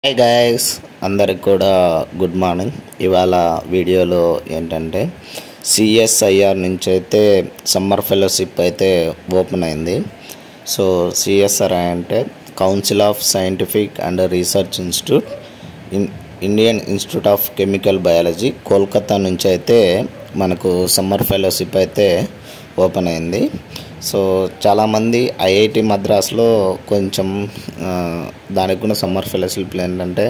Hi guys, అందరికి కూడా good morning. ఇవాళ వీడియోలో ఏంటంటే సిఎస్ఐఆర్ నుంచి అయితే సమ్మర్ ఫెలోషిప్ అయితే ఓపెన్ అయింది. సో సిఎస్ఆర్ అంటే council of scientific and research institute Indian Institute of Chemical biology Kolkata నుంచి అయితే మనకు సమ్మర్ ఫెలోషిప్ అయితే ఓపెన్ అయింది. సో చాలామంది ఐఐటి మద్రాస్లో కొంచెం దానికి కూడా సమ్మర్ ఫెలోషిప్ ఏంటంటే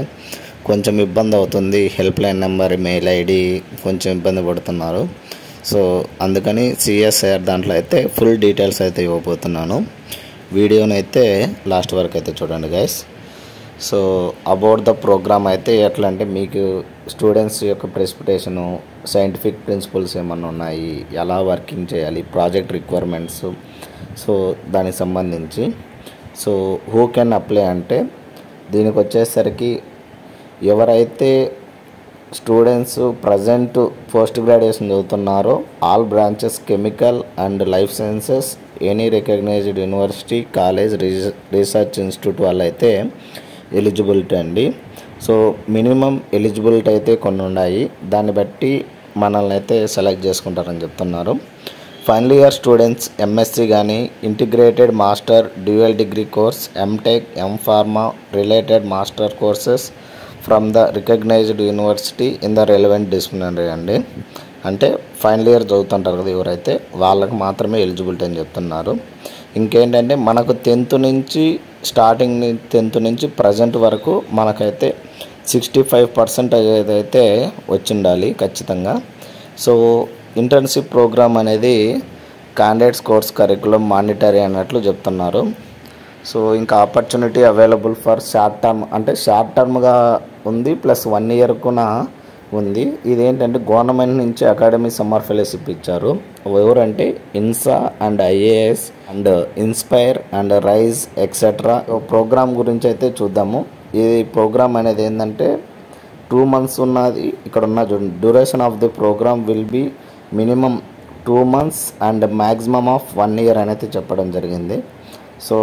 కొంచెం ఇబ్బంది అవుతుంది, help line number, mail ID కొంచెం ఇబ్బంది పడుతున్నారు. సో అందుకని సిఎస్ఐఆర్ దాంట్లో అయితే ఫుల్ డీటెయిల్స్ అయితే ఇవ్వబోతున్నాను. వీడియోని అయితే లాస్ట్ వరకు అయితే చూడండి guys. So about the program అయితే ఎట్లా అంటే మీకు స్టూడెంట్స్ యొక్క ప్రెసిపిటేషను, సైంటిఫిక్ ప్రిన్సిపల్స్ ఏమన్నా ఉన్నాయి, ఎలా వర్కింగ్ చేయాలి, ప్రాజెక్ట్ రిక్వైర్మెంట్స్, సో దానికి సంబంధించి. సో హూ కెన్ అప్లై అంటే దీనికి వచ్చేసరికి ఎవరైతే స్టూడెంట్స్ ప్రజెంట్ పోస్ట్ గ్రాడ్యుయేషన్ చదువుతున్నారో all branches chemical and life sciences any recognized university, college, research institute వాళ్ళైతే ఎలిజిబిలిటీ అండి. సో మినిమం ఎలిజిబిలిటీ అయితే కొన్ని ఉన్నాయి, దాన్ని బట్టి మనల్ని అయితే సెలెక్ట్ చేసుకుంటారని చెప్తున్నారు. ఫైనల్ ఇయర్ స్టూడెంట్స్ ఎంఎస్సి కానీ, integrated master, dual degree course, MTech, MPharma related master courses from the recognized university in the relevant disciplinary అండి. అంటే ఫైనల్ ఇయర్ చదువుతుంటారు కదా ఎవరైతే, వాళ్ళకి మాత్రమే ఎలిజిబిలిటీ అని చెప్తున్నారు. ఇంకేంటంటే మనకు 10th నుంచి స్టార్టింగ్ 10th నుంచి ప్రజెంట్ వరకు మనకైతే 65% అయితే వచ్చిండాలి ఖచ్చితంగా. సో ఇంటర్న్షిప్ ప్రోగ్రామ్ అనేది క్యాండిడేట్స్ కోర్స్ కరికులం మానిటరీ అన్నట్లు చెప్తున్నారు. సో ఇంకా opportunity available for short term, అంటే షార్ట్ టర్మ్గా ఉంది, ప్లస్ 1 year కూడా ఉంది. ఇదేంటంటే గవర్నమెంట్ నుంచి అకాడమీ సమ్మర్ ఫెలోషిప్ ఇచ్చారు. ఎవరంటే INSA and IAS and INSPIRE and RISE etcetera. Program గురించి అయితే చూద్దాము. ఈ ప్రోగ్రామ్ అనేది ఏంటంటే 2 months ఉన్నది. ఇక్కడ ఉన్న duration of the program will be minimum 2 months and maximum of 1 year అనేది చెప్పడం జరిగింది. సో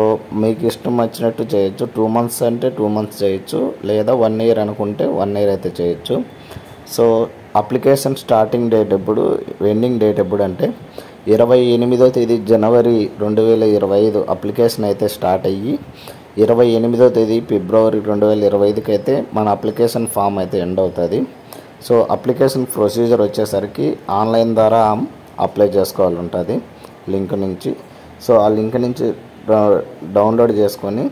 మీకు ఇష్టం వచ్చినట్టు చేయొచ్చు. 2 months అంటే 2 months చేయొచ్చు, లేదా 1 year అనుకుంటే 1 year అయితే చేయొచ్చు. సో అప్లికేషన్ స్టార్టింగ్ డేట్ ఎప్పుడు, ఎండింగ్ డేట్ ఎప్పుడు అంటే 28వ తేదీ జనవరి 2025 అప్లికేషన్ అయితే స్టార్ట్ అయ్యి 28వ తేదీ ఫిబ్రవరి 2025కి అయితే మన అప్లికేషన్ ఫామ్ అయితే ఎండ్ అవుతుంది. సో అప్లికేషన్ ప్రొసీజర్ వచ్చేసరికి ఆన్లైన్ ద్వారా అప్లై చేసుకోవాలి ఉంటుంది లింక్ నుంచి. సో ఆ లింక్ నుంచి డౌన్లోడ్ చేసుకొని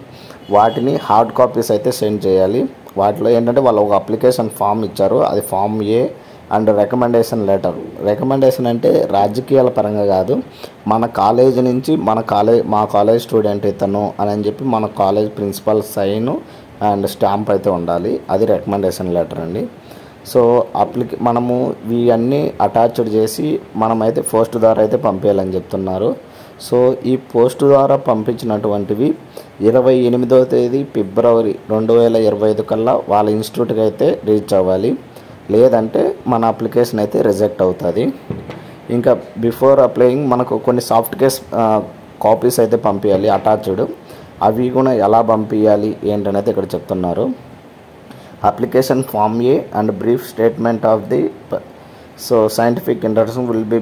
వాటిని హార్డ్ కాపీస్ అయితే సెండ్ చేయాలి. వాటిలో ఏంటంటే వాళ్ళు ఒక అప్లికేషన్ ఫామ్ ఇచ్చారు, అది form A, and recommendation letter. Recommendation అంటే రాజకీయాల పరంగా కాదు, మన కాలేజ్ నుంచి మా కాలేజ్ స్టూడెంట్ ఇతను అని చెప్పి మన college principal sign and stamp అయితే ఉండాలి, అది రికమెండేషన్ లెటర్ అండి. సో మనము ఇవన్నీ అటాచ్డ్ చేసి మనమైతే పోస్ట్ ద్వారా అయితే పంపించాలని చెప్తున్నారు. సో ఈ పోస్ట్ ద్వారా పంపించినటువంటివి 28వ తేదీ ఫిబ్రవరి 2025 కల్లా వాళ్ళ ఇన్స్టిట్యూట్కి అయితే రీచ్ అవ్వాలి, లేదంటే మన అప్లికేషన్ అయితే రిజెక్ట్ అవుతుంది. ఇంకా బిఫోర్ అప్లయింగ్ మనకు కొన్ని సాఫ్ట్ కేస్ కాపీస్ అయితే పంపించాలి అటాచ్డ్. అవి కూడా ఎలా పంపించాలి ఏంటనేది ఇక్కడ చెప్తున్నారు. Application form A and brief statement of the so scientific introduction will be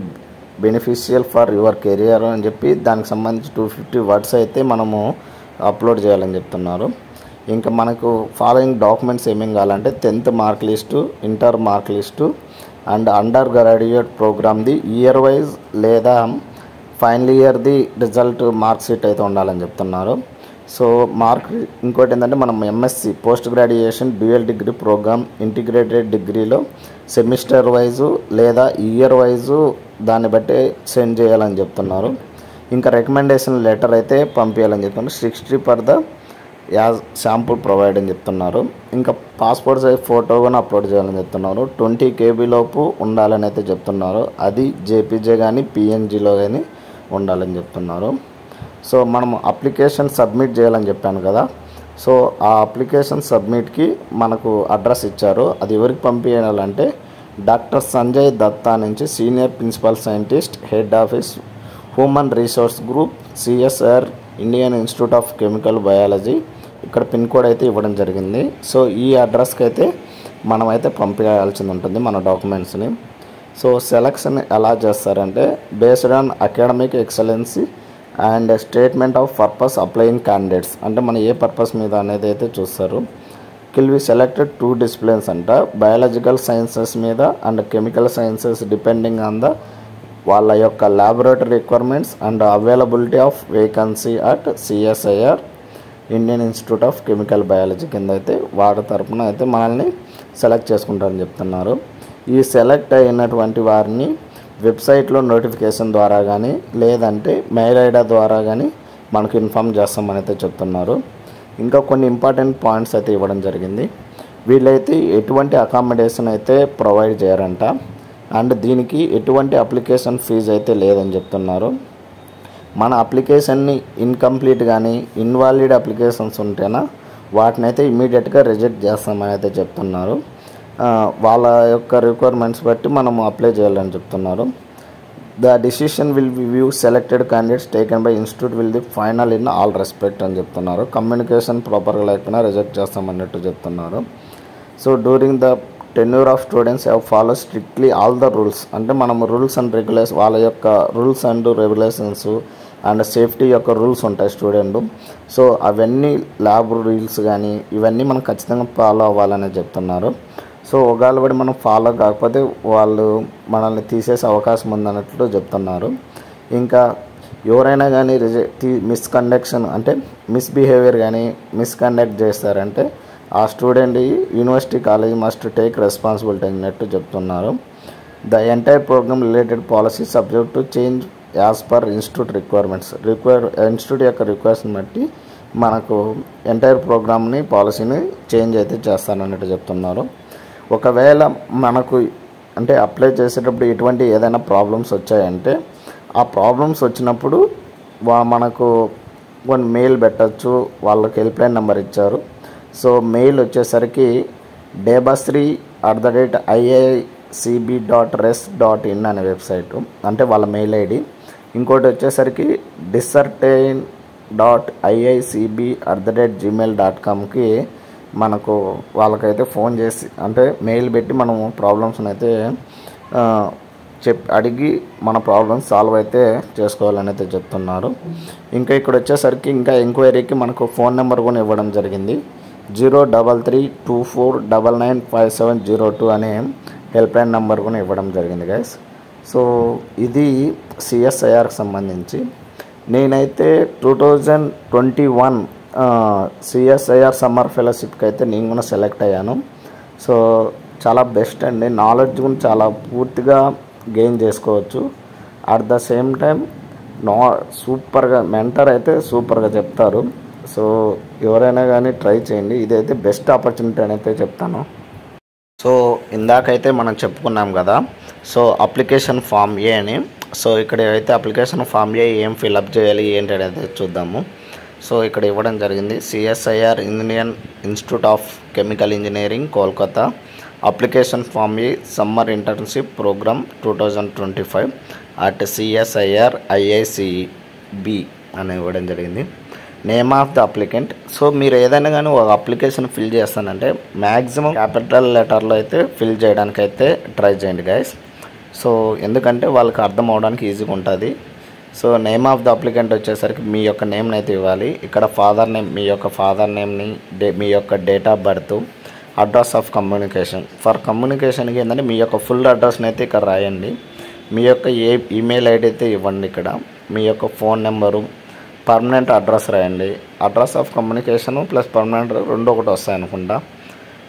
beneficial for your career అని చెప్పి దానికి సంబంధించి 250 words అయితే మనము అప్లోడ్ చేయాలని చెప్తున్నారు. ఇంకా మనకు ఫాలోయింగ్ డాక్యుమెంట్స్ ఏమేమి కావాలంటే 10th mark list, inter mark list and under graduate ప్రోగ్రామ్ది ఇయర్ వైజ్ లేదా ఫైనల్ ఇయర్ది రిజల్ట్ మార్క్ షీట్ అయితే ఉండాలని చెప్తున్నారు. సో ఇంకోటి ఏంటంటే మనం MSc post graduation dual degree program integrated డిగ్రీలో సెమిస్టర్ వైజు లేదా ఇయర్ వైజు దాన్ని బట్టి సెండ్ చేయాలని చెప్తున్నారు. ఇంకా రికమెండేషన్ లెటర్ అయితే పంపించాలని చెప్తున్నారు. 60 per the as sample provide అని చెప్తున్నారు. ఇంకా పాస్పోర్ట్ సైజ్ ఫోటో కూడా అప్లోడ్ చేయాలని చెప్తున్నారు. 20 KB లోపు ఉండాలని అయితే చెప్తున్నారు, అది జేపీజే కానీ పిఎన్జీలో కానీ ఉండాలని చెప్తున్నారు. సో మనం అప్లికేషన్ సబ్మిట్ చేయాలని చెప్పాను కదా, సో ఆ అప్లికేషన్ సబ్మిట్కి మనకు అడ్రస్ ఇచ్చారు. అది ఎవరికి పంపించాలంటే డాక్టర్ సంజయ్ దత్తా నుంచి senior principal scientist, head office, human resource group, CSR, Indian Institute of Chemical Biology, ఇక్కడ పిన్ కోడ్ అయితే ఇవ్వడం జరిగింది. సో ఈ అడ్రస్కి అయితే మనమైతే పంపించాల్సి ఉంటుంది మన డాక్యుమెంట్స్ని. సో సెలక్షన్ ఎలా చేస్తారంటే based on academic excellency and statement of purpose applying candidates, అంటే మన ఏ పర్పస్ మీద అనేది అయితే చూస్తారు. కిల్ వి సెలెక్టెడ్ 2 డిసిప్లిన్స్ అంట, బయాలజికల్ సైన్సెస్ మీద and chemical sciences depending on the వాళ్ళ యొక్క laboratory requirements and availability of vacancy at CSIR Indian Institute of Chemical biology కింద అయితే వారి తరపున అయితే మనల్ని సెలెక్ట్ చేసుకుంటారని చెప్తున్నారు. ఈ సెలెక్ట్ అయినటువంటి వారిని వెబ్సైట్లో నోటిఫికేషన్ ద్వారా కానీ లేదంటే మెయిల్ ఐడి ద్వారా కానీ మనకు ఇన్ఫామ్ చేస్తామని అయితే చెప్తున్నారు. ఇంకా కొన్ని ఇంపార్టెంట్ పాయింట్స్ అయితే ఇవ్వడం జరిగింది. వీళ్ళైతే ఎటువంటి అకామిడేషన్ అయితే ప్రొవైడ్ చేయరంట అండ్ దీనికి ఎటువంటి అప్లికేషన్ ఫీజు అయితే లేదని చెప్తున్నారు. మన అప్లికేషన్ని ఇన్కంప్లీట్ కానీ ఇన్వాలిడ్ అప్లికేషన్స్ ఉంటేనా వాటిని అయితే ఇమీడియట్గా రిజెక్ట్ చేస్తామని అయితే చెప్తున్నారు. వాళ్ళ యొక్క రిక్వైర్మెంట్స్ బట్టి మనము అప్లై చేయాలని చెప్తున్నారు. The decision will be view selected candidates taken by institute will the final in all respect అని చెప్తున్నారు. కమ్యూనికేషన్ ప్రాపర్గా లేకపోయినా రిజెక్ట్ చేస్తామన్నట్టు చెప్తున్నారు. So during the tenure of students have follow strictly all the rules, అంటే మనం rules and regulations వాళ్ళ యొక్క rules and regulations and safety యొక్క రూల్స్ ఉంటాయి స్టూడెంట్. సో అవన్నీ ల్యాబ్ రూల్స్ కానీ ఇవన్నీ మనం ఖచ్చితంగా ఫాలో అవ్వాలని చెప్తున్నారు. సో ఒకవేళ పడి మనం ఫాలో కాకపోతే వాళ్ళు మనల్ని తీసేసే అవకాశం ఉందన్నట్లు చెప్తున్నారు. ఇంకా ఎవరైనా కానీ మిస్కండక్షన్ అంటే మిస్బిహేవియర్ కానీ మిస్కండక్ట్ చేస్తారంటే ఆ student university college must take responsibility అన్నట్టు చెప్తున్నారు. The entire program related policy subject to change as per institute requirements, institute యొక్క రిక్వెస్ట్ని బట్టి మనకు ఎంటైర్ ప్రోగ్రామ్ని పాలసీని చేంజ్ అయితే చేస్తారన్నట్టు చెప్తున్నారు. ఒకవేళ మనకు అంటే అప్లై చేసేటప్పుడు ఎటువంటి ఏదైనా ప్రాబ్లమ్స్ వచ్చాయంటే ఆ ప్రాబ్లమ్స్ వచ్చినప్పుడు మనకు కొన్ని మెయిల్ పెట్టచ్చు, వాళ్ళకి హెల్ప్లైన్ నెంబర్ ఇచ్చారు. సో మెయిల్ వచ్చేసరికి debasri@iicb.res.in అనే వెబ్సైటు, అంటే వాళ్ళ మెయిల్ ఐడి. ఇంకోటి వచ్చేసరికి discertain.iicb@gmail.comకి మనకు వాళ్ళకైతే ఫోన్ చేసి అంటే మెయిల్ పెట్టి మనము ప్రాబ్లమ్స్ని అయితే అడిగి మన ప్రాబ్లమ్స్ సాల్వ్ అయితే చేసుకోవాలని అయితే చెప్తున్నారు. ఇంకా ఇక్కడ వచ్చేసరికి ఇంకా ఎంక్వైరీకి మనకు ఫోన్ నెంబర్ కూడా ఇవ్వడం జరిగింది. 03324995702 అనే హెల్ప్లైన్ నెంబర్ కూడా ఇవ్వడం జరిగింది గైస్. సో ఇది CSIRకి సంబంధించి. నేనైతే 2021 CSIR సమ్మర్ ఫెలోషిప్కి అయితే నేను కూడా సెలెక్ట్ అయ్యాను. సో చాలా బెస్ట్ అండి, నాలెడ్జ్ కూడా చాలా పూర్తిగా గెయిన్ చేసుకోవచ్చు. అట్ ద సేమ్ టైం సూపర్గా మెంటర్ అయితే సూపర్గా చెప్తారు. సో ఎవరైనా కానీ ట్రై చేయండి, ఇదైతే బెస్ట్ ఆపర్చునిటీ అని అయితే చెప్తాను. సో ఇందాకైతే మనం చెప్పుకున్నాం కదా, సో అప్లికేషన్ ఫామ్ ఏ అని. సో ఇక్కడ అయితే అప్లికేషన్ ఫామ్ ఏ ఏం ఫిల్అప్ చేయాలి ఏంటి అనేది చూద్దాము. సో ఇక్కడ ఇవ్వడం జరిగింది CSIR Indian Institute of Chemical Engineering Kolkata application form A summer internship program 2025 at CSIR IICB అని ఇవ్వడం జరిగింది. Name of the applicant. So మీరు ఏదైనా కానీ ఒక అప్లికేషన్ ఫిల్ చేస్తానంటే మ్యాక్సిమం క్యాపిటల్ లెటర్లో అయితే ఫిల్ చేయడానికి అయితే ట్రై చేయండి గైస్. సో ఎందుకంటే వాళ్ళకి అర్థం అవడానికి ఈజీగా ఉంటుంది. So name of the applicant వచ్చేసరికి మీ యొక్క నేమ్ని అయితే ఇవ్వాలి. ఇక్కడ ఫాదర్ నేమ్, మీ యొక్క ఫాదర్ నేమ్ని, మీ యొక్క date of birth, address of communication. For కమ్యూనికేషన్కి ఏంటంటే మీ యొక్క ఫుల్ అడ్రస్ని అయితే ఇక్కడ రాయండి. మీ యొక్క ఈమెయిల్ ఐడి అయితే ఇవ్వండి. ఇక్కడ మీ యొక్క ఫోన్ నెంబరు, పర్మనెంట్ అడ్రస్ రాయండి. Address of communication plus permanent రెండు ఒకటి వస్తాయి అనుకుంటా.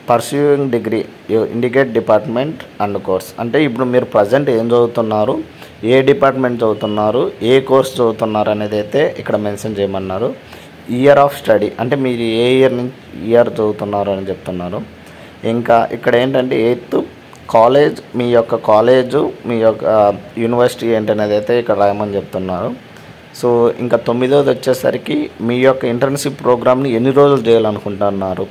Pursuing degree indicate department and course, అంటే ఇప్పుడు మీరు ప్రజెంట్ ఏం చదువుతున్నారు, ఏ డిపార్ట్మెంట్ చదువుతున్నారు, ఏ కోర్స్ చదువుతున్నారు అనేది అయితే ఇక్కడ మెన్షన్ చేయమన్నారు. ఇయర్ ఆఫ్ స్టడీ, అంటే మీరు ఏ ఇయర్ చదువుతున్నారు అని చెప్తున్నారు. ఇంకా ఇక్కడ ఏంటంటే 8th కాలేజ్, మీ యొక్క కాలేజు, మీ యొక్క యూనివర్సిటీ ఏంటనేది అయితే ఇక్కడ రాయమని చెప్తున్నారు. సో ఇంకా 9th వచ్చేసరికి మీ యొక్క ఇంటర్న్షిప్ ప్రోగ్రామ్ని ఎన్ని రోజులు చేయాలనుకుంటున్నారు,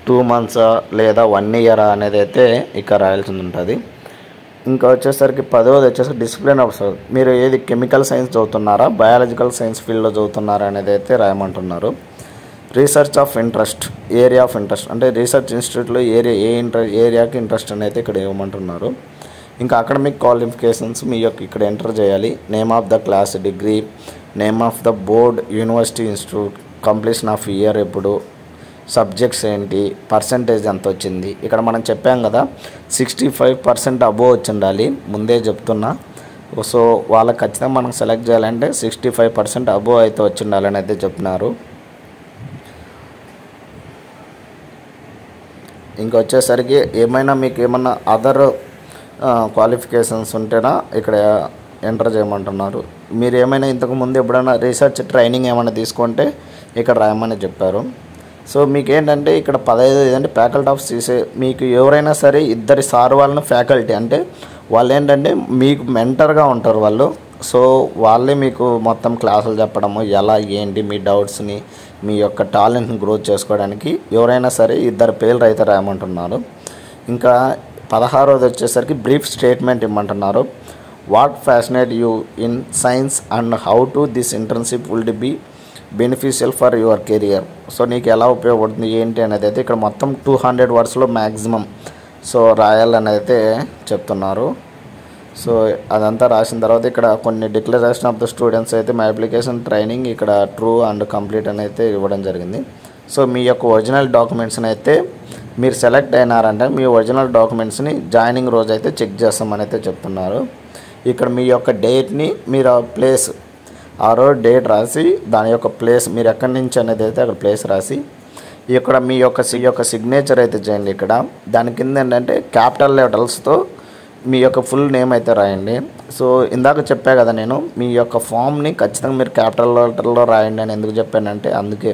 2 months లేదా 1 year అనేది అయితే ఇక్కడ రాయాల్సి ఉంటుంది. ఇంకా వచ్చేసరికి 10th వచ్చేసరికి డిసిప్లిన్ ఆఫ్, మీరు ఏది కెమికల్ సైన్స్ చదువుతున్నారా, బయాలజికల్ సైన్స్ ఫీల్డ్లో చదువుతున్నారా అనేది అయితే రాయమంటున్నారు. Research of interest, area of interest అంటే రీసెర్చ్ ఇన్స్టిట్యూట్లో ఏరియాకి ఇంట్రెస్ట్ అనేది ఇక్కడ ఇవ్వమంటున్నారు. ఇంకా అకాడమిక్ క్వాలిఫికేషన్స్ మీ యొక్క ఇక్కడ ఎంటర్ చేయాలి. Name of the class, degree, name of the board, university institute, completion of year ఎప్పుడు, సబ్జెక్ట్స్ ఏంటి, పర్సంటేజ్ ఎంత వచ్చింది. ఇక్కడ మనం చెప్పాం కదా 65% అబోవ్ వచ్చి ఉండాలి, ముందే చెప్తున్నా. సో వాళ్ళకి ఖచ్చితంగా మనం సెలెక్ట్ చేయాలంటే 65% అబోవ్ అయితే వచ్చి ఉండాలని అయితే చెప్తున్నారు. ఇంకా వచ్చేసరికి మీకు ఏమన్నా అదర్ క్వాలిఫికేషన్స్ ఉంటేనా ఇక్కడ ఎంటర్ చేయమంటున్నారు. మీరు ఏమైనా ఇంతకుముందు ఎప్పుడైనా రీసెర్చ్ ట్రైనింగ్ ఏమైనా తీసుకుంటే ఇక్కడ రాయమని చెప్పారు. సో మీకు ఏంటంటే ఇక్కడ 15 ఏంటంటే ఫ్యాకల్టీ ఆఫ్ సీసే, మీకు ఎవరైనా సరే ఇద్దరి సార్ వాళ్ళని ఫ్యాకల్టీ అంటే వాళ్ళు ఏంటంటే మీకు మెంటర్గా ఉంటారు వాళ్ళు. సో వాళ్ళే మీకు మొత్తం క్లాసులు చెప్పడము, ఎలా ఏంటి మీ డౌట్స్ని, మీ యొక్క టాలెంట్ని గ్రోత్ చేసుకోవడానికి ఎవరైనా సరే ఇద్దరు పేర్లు అయితే రాయమంటున్నారు. ఇంకా 16వ వచ్చేసరికి బ్రీఫ్ స్టేట్మెంట్ ఇమ్మంటున్నారు. What passionate you in science and how to this internship will be beneficial for your career. So నీకు ఎలా ఉపయోగపడుతుంది ఏంటి అనేది అయితే ఇక్కడ మొత్తం 200 వర్డ్స్లో మ్యాక్సిమం సో రాయాలని అయితే చెప్తున్నారు. సో అదంతా రాసిన తర్వాత ఇక్కడ కొన్ని డిక్లరేషన్ ఆఫ్ ద స్టూడెంట్స్ అయితే మై అప్లికేషన్ ట్రైనింగ్ ఇక్కడ ట్రూ అండ్ కంప్లీట్ అని అయితే ఇవ్వడం జరిగింది. సో మీ యొక్క ఒరిజినల్ డాక్యుమెంట్స్ని అయితే మీరు సెలెక్ట్ అయినారంటే మీ ఒరిజినల్ డాక్యుమెంట్స్ని జాయినింగ్ రోజు అయితే చెక్ చేస్తామని అయితే చెప్తున్నారు. ఇక్కడ మీ యొక్క డేట్ని మీరు ప్లేస్ ఆ రోజు డేట్ రాసి దాని యొక్క ప్లేస్ మీరు ఎక్కడి నుంచి అనేది అయితే అక్కడ ప్లేస్ రాసి ఇక్కడ మీ యొక్క సిగ్నేచర్ అయితే చేయండి. ఇక్కడ దాని కింద ఏంటంటే క్యాపిటల్ లెటర్స్తో మీ యొక్క ఫుల్ నేమ్ అయితే రాయండి. సో ఇందాక చెప్పా కదా నేను మీ యొక్క ఫామ్ని ఖచ్చితంగా మీరు క్యాపిటల్ లెటర్లో రాయండి అని ఎందుకు చెప్పానంటే అందుకే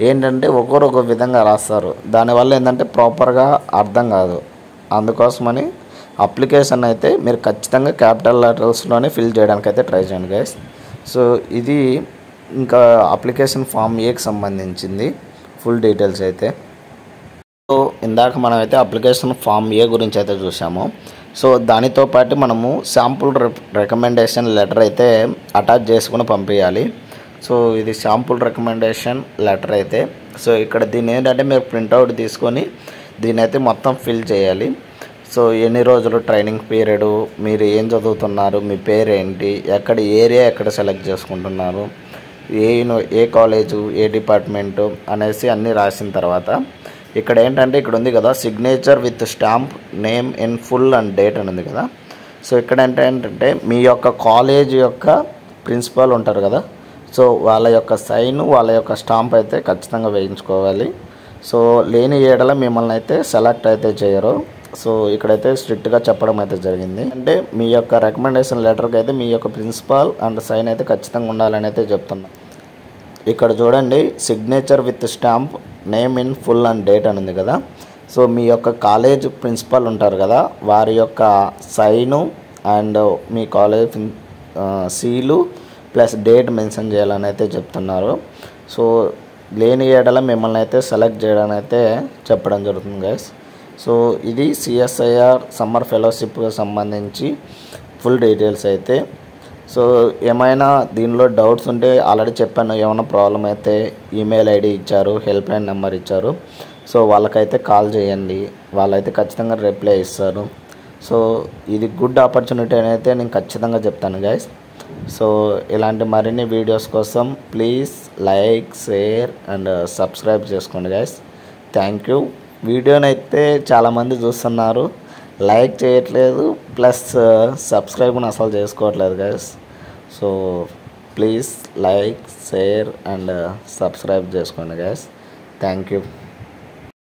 ఏంటంటే ఒక్కొరు ఒక విధంగా రాస్తారు, దానివల్ల ఏంటంటే ప్రాపర్గా అర్థం కాదు. అందుకోసమని అప్లికేషన్ అయితే మీరు ఖచ్చితంగా క్యాపిటల్ లెటర్స్లోనే ఫిల్ చేయడానికి అయితే ట్రై చేయండి గైస్. సో ఇది ఇంకా అప్లికేషన్ ఫామ్ ఏకి సంబంధించింది ఫుల్ డీటెయిల్స్ అయితే. సో ఇందాక మనమైతే అప్లికేషన్ ఫామ్ ఏ గురించి అయితే చూసాము. సో దానితో పాటు మనము శాంపుల్ రికమెండేషన్ లెటర్ అయితే అటాచ్ చేసుకుని పంపించాలి. సో ఇది శాంపుల్ రికమెండేషన్ లెటర్ అయితే సో ఇక్కడ దీన్ని ఏంటంటే మీరు ప్రింట్అవుట్ తీసుకొని దీన్ని అయితే మొత్తం ఫిల్ చేయాలి. సో ఎన్ని రోజులు ట్రైనింగ్ పీరియడ్, మీరు ఏం చదువుతున్నారు, మీ పేరు ఏంటి, ఎక్కడ ఏరియా ఎక్కడ సెలెక్ట్ చేసుకుంటున్నారు, ఏ కాలేజు, ఏ డిపార్ట్మెంటు అనేసి అన్నీ రాసిన తర్వాత ఇక్కడ ఏంటంటే ఇక్కడ ఉంది కదా signature with stamp, name in full and date అని ఉంది కదా. సో ఇక్కడ ఏంటంటే మీ యొక్క కాలేజ్ యొక్క ప్రిన్సిపాల్ ఉంటారు కదా, సో వాళ్ళ యొక్క సైన్, వాళ్ళ యొక్క స్టాంప్ అయితే ఖచ్చితంగా వేయించుకోవాలి. సో లేని ఏడల మిమ్మల్ని అయితే సెలెక్ట్ అయితే చేయరు. సో ఇక్కడైతే స్ట్రిక్ట్గా చెప్పడం అయితే జరిగింది. అంటే మీ యొక్క రికమెండేషన్ లెటర్కి అయితే మీ యొక్క ప్రిన్సిపాల్ అండ్ సైన్ అయితే ఖచ్చితంగా ఉండాలని అయితే చెప్తున్నా. ఇక్కడ చూడండి signature with stamp, name in full and date అని ఉంది కదా. సో మీ యొక్క కాలేజ్ ప్రిన్సిపల్ ఉంటారు కదా వారి యొక్క సైను అండ్ మీ college seal plus date mention చేయాలని అయితే చెప్తున్నారు. సో లేని ఏడల మిమ్మల్ని అయితే సెలెక్ట్ చేయడానికి అయితే చెప్పడం జరుగుతుంది గైస్. సో ఇది సిఎస్ఐఆర్ సమ్మర్ ఫెలోషిప్కి సంబంధించి ఫుల్ డీటెయిల్స్ అయితే. సో ఏమైనా దీనిలో డౌట్స్ ఉంటే ఆల్రెడీ చెప్పాను, ఏమైనా ప్రాబ్లం అయితే ఈమెయిల్ ఐడి ఇచ్చారు, హెల్ప్ లైన్ నెంబర్ ఇచ్చారు. సో వాళ్ళకైతే కాల్ చేయండి, వాళ్ళైతే ఖచ్చితంగా రిప్లై ఇస్తారు. సో ఇది గుడ్ ఆపర్చునిటీ అని అయితే నేను ఖచ్చితంగా చెప్తాను గైస్. సో ఇలాంటి మరిన్ని వీడియోస్ కోసం please like, share and subscribe చేసుకోండి గైస్. Thank you. వీడియోని అయితే చాలామంది చూస్తున్నారు, లైక్ చేయట్లేదు, ప్లస్ సబ్స్క్రైబ్ని అసలు చేసుకోవట్లేదు guys. So please like, share and subscribe చేసుకోండి గైస్. Thank you.